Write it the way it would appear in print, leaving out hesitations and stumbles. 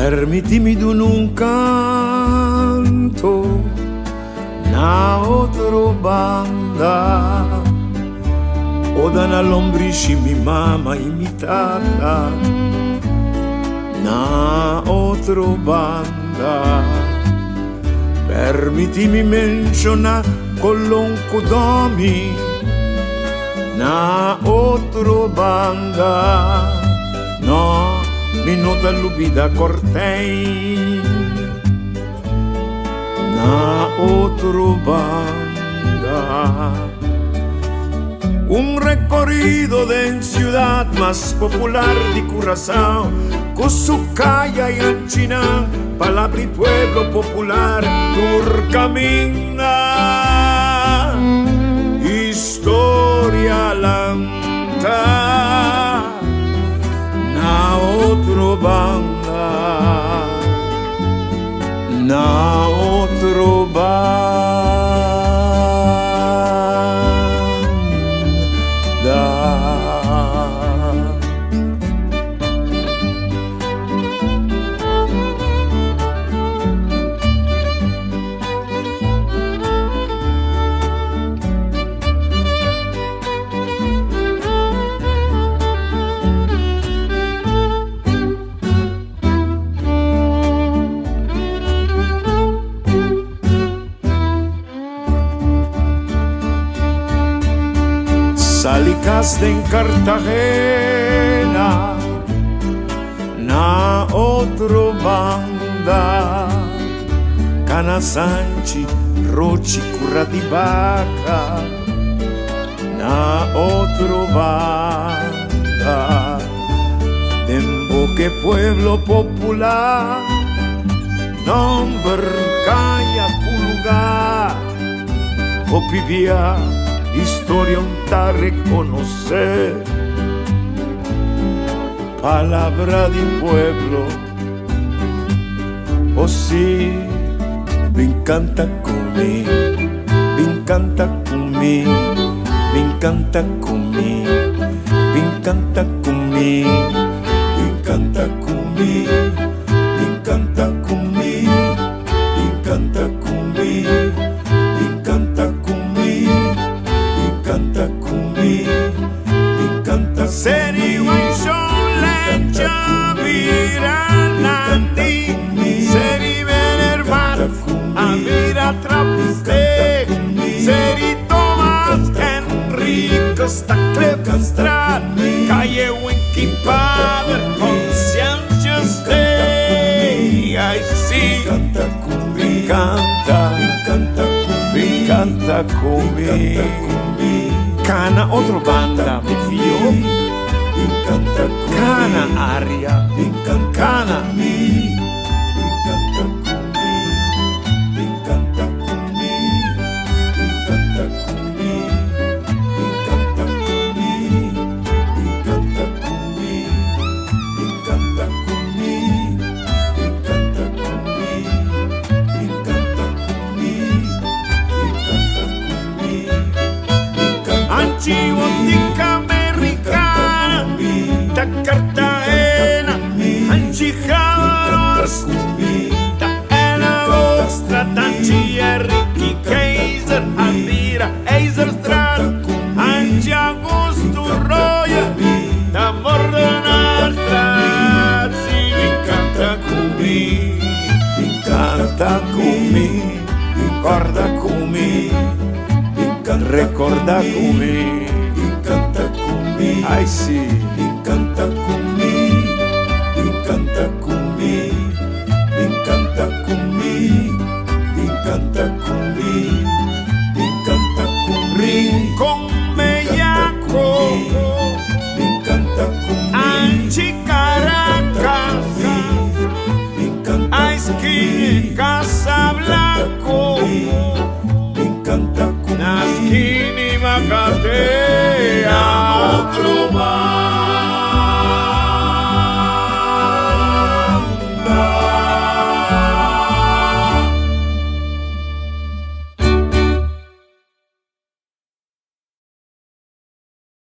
Permitimi d'un un canto, na otro banda, o da na lombrici mi mama imitata, na otro banda. Permitimi mencionar con l'oncodomi, na otro banda, no, minuta lubida cortei, na otro banda. Un recorrido de ciudad más popular de Curazao, con su calle y anchina, palabra y pueblo popular, Turcamina, historia lanta, na otro banda, na otro banda. Salicaste en Cartagena, na otro banda, Cana Sanchi, Rochi, Curratibaca, na otro banda, Demboque pueblo popular, nombre calla lugar, Opivia, historia un ta reconocer, palabra de pueblo, oh sí, me encanta comer, me encanta comer, me encanta comer, me encanta comer, me encanta comer, me encanta comer, me encanta comer, me encanta comer. Canta comigo, me encanta Seri Wancholecha Viranandi, Seri Venerman, Amira Trapste, Seri Thomas Enrico Staclebstrad, Calle Winky Padre, Conscientious Day, I see, me encanta, me encanta comigo. Cana otro banda, mi fio, Cana aria, Cana. Anchibotica americana, da Cartagena, Anchijados, da Ena Vostra, Tanchi Enrique Kaiser, Amira, Eiserstrad, Anchi Augusto Roya, da Mordenarstrad, si me encanta comigo, me encanta comigo, guarda comigo. Recorda comigo, me encanta comigo, ai sì, me encanta comigo, me encanta comigo, me encanta comigo, me encanta comigo, me encanta comigo, Rincón Bellaco, me encanta comigo, Anchi Caracas, me encanta comigo, Esquina Casablanco, me encanta comigo. Naskini Macatea, otro más.